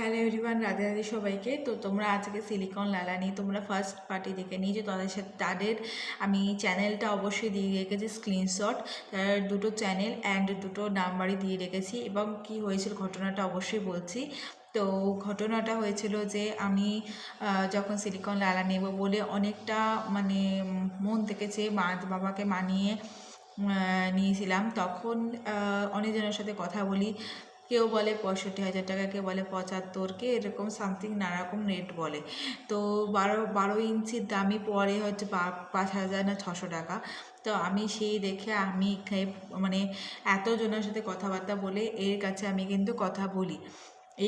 Hello everyone, Radhe Radhe সবাইকে। তো তোমরা আজকে সিলিকন লালা নিয়ে তোমরা ফার্স্ট পার্টি দেখে নিয়েছো, তাদের আমি চ্যানেলটা অবশ্যই দিয়ে রেখেছি স্ক্রিনশট, তার দুটো চ্যানেল অ্যান্ড দুটো নাম্বারই দিয়ে রেখেছি। এবং কি হয়েছিল ঘটনাটা অবশ্যই বলছি। তো ঘটনাটা হয়েছিল যে আমি যখন সিলিকন লালা নেব বলে অনেকটা মানে মন থেকে চেয়ে মা বাবাকে মানিয়ে নিয়েছিলাম। তখন অনেকজনের সাথে কথা বলি, কেউ বলে 65,000 টাকা, কেউ বলে 75, কে এরকম সামথিং নানারকম রেট বলে। তো 12 ইঞ্চির দামই পড়ে হচ্ছে 5,000 না 600 টাকা। তো আমি সেই দেখে আমি মানে এতজনের সাথে কথাবার্তা বলে এর কাছে আমি কিন্তু কথা বলি।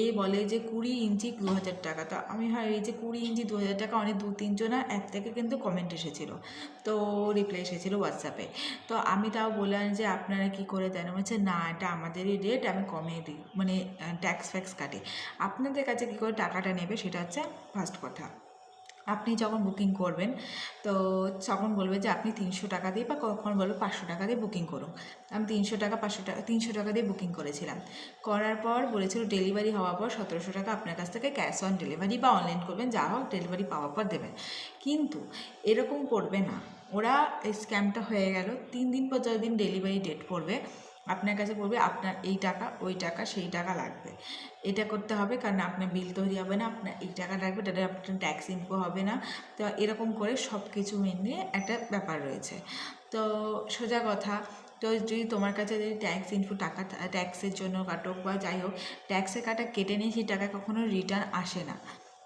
এই বলে যে 20 ইঞ্চি 2,000 টাকা। তো আমি এই যে 20 ইঞ্চি 2,000 টাকা, অনেক 2-3 জনের এক থেকে কিন্তু কমেন্ট এসেছিলো, তো রিপ্লাই এসেছিলো হোয়াটসঅ্যাপে। তো আমি তাও বললাম যে আপনারা কি করে দেন? বলছে না, এটা আমাদেরই রেট, আমি কমিয়ে দিই, মানে ট্যাক্স ফ্যাক্স কাটে। আপনাদের কাছে কী করে টাকাটা নেবে সেটা হচ্ছে ফার্স্ট কথা। আপনি যখন বুকিং করবেন তো তখন বলবে যে আপনি 300 টাকা দিয়ে, বা কখন বলবে 500 টাকা দিয়ে বুকিং করুন। আমি 300 টাকা 300 টাকা দিয়ে বুকিং করেছিলাম। করার পর বলেছিল ডেলিভারি হওয়ার পর 1700 টাকা আপনার কাছ থেকে ক্যাশ অন ডেলিভারি বা অনলাইন করবেন, যা হোক ডেলিভারি পাওয়ার পর দেবেন। কিন্তু এরকম করবে না, ওরা এই স্ক্যামটা হয়ে গেল। 3 দিন পর যতদিন ডেলিভারি ডেট পড়বে আপনার কাছে বলবে আপনার এই টাকা, ওই টাকা, সেই টাকা লাগবে, এটা করতে হবে, কারণ আপনার বিল তৈরি হবে না, আপনার এই টাকা লাগবে, তাহলে আপনার ট্যাক্স ইনফো হবে না। তো এরকম করে সব কিছু মিলিয়ে একটা ব্যাপার রয়েছে। তো সোজা কথা, তো যদি তোমার কাছে যদি ট্যাক্স ইনফো টাকা ট্যাক্সের জন্য কাটুক বা যাই হোক, ট্যাক্সের কাটা কেটে নিয়ে সেই টাকা কখনো রিটার্ন আসে না।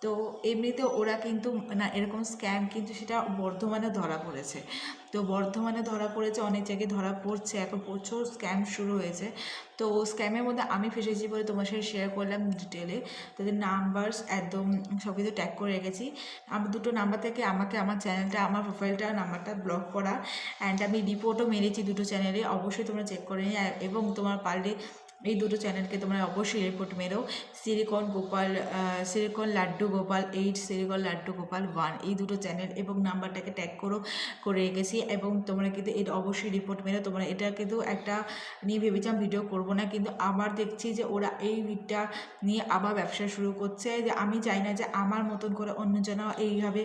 তো এমনিতে ওরা কিন্তু না, এরকম স্ক্যাম কিন্তু সেটা বর্ধমানে ধরা পড়েছে। তো বর্ধমানে ধরা পড়েছে, অনেক জায়গায় ধরা পড়ছে, এখন প্রচুর স্ক্যাম শুরু হয়েছে। তো স্ক্যামের মধ্যে আমি ফেসেছি বলে তোমার সাথে শেয়ার করলাম ডিটেলে। তাদের নাম্বার একদম সব কিছু ট্যাগ করে রেখেছি। আমি দুটো নাম্বার থেকে আমাকে আমার চ্যানেলটা, আমার প্রোফাইলটা, নাম্বারটা ব্লক করা, অ্যান্ড আমি রিপোর্টও মেরেছি দুটো চ্যানেলে, অবশ্যই তোমরা চেক করে নিও। এবং তোমার পারলে এই দুটো চ্যানেলকে তোমরা অবশ্যই রিপোর্ট মেরো। সিলিকন লাড্ডু গোপাল 8, সিলিকন লাড্ডু গোপাল 1, এই দুটো চ্যানেল এবং নাম্বারটাকে ট্যাগ করে রেখেছি। এবং তোমরা কিন্তু এটা অবশ্যই রিপোর্ট মেরো। তোমরা এটা কিন্তু একটা নিয়ে ভেবেছিলাম ভিডিও করবো না, কিন্তু আবার দেখছি যে ওরা এই ভিডিওটা নিয়ে আবার ব্যবসা শুরু করছে। যে আমি চাই না যে আমার মতন করে অন্যজন এইভাবে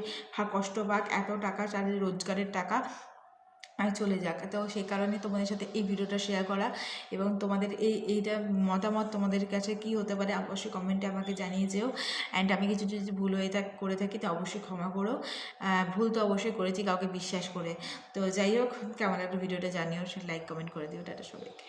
কষ্ট পাক, এত টাকা তাদের রোজগারের টাকা আর চলে যাক। তো সেই কারণে তোমাদের সাথে এই ভিডিওটা শেয়ার করা। এবং তোমাদের এইটা মতামত তোমাদের কাছে কি হতে পারে অবশ্যই কমেন্টে আমাকে জানিয়ে যেও। অ্যান্ড আমি কিছু যদি ভুল হয়ে করে থাকি তো অবশ্যই ক্ষমা করো। ভুল তো অবশ্যই করেছি কাউকে বিশ্বাস করে। তো যাই হোক, কেমন লাগলো ভিডিওটা জানিও, লাইক কমেন্ট করে দিও। টাটা সবাইকে।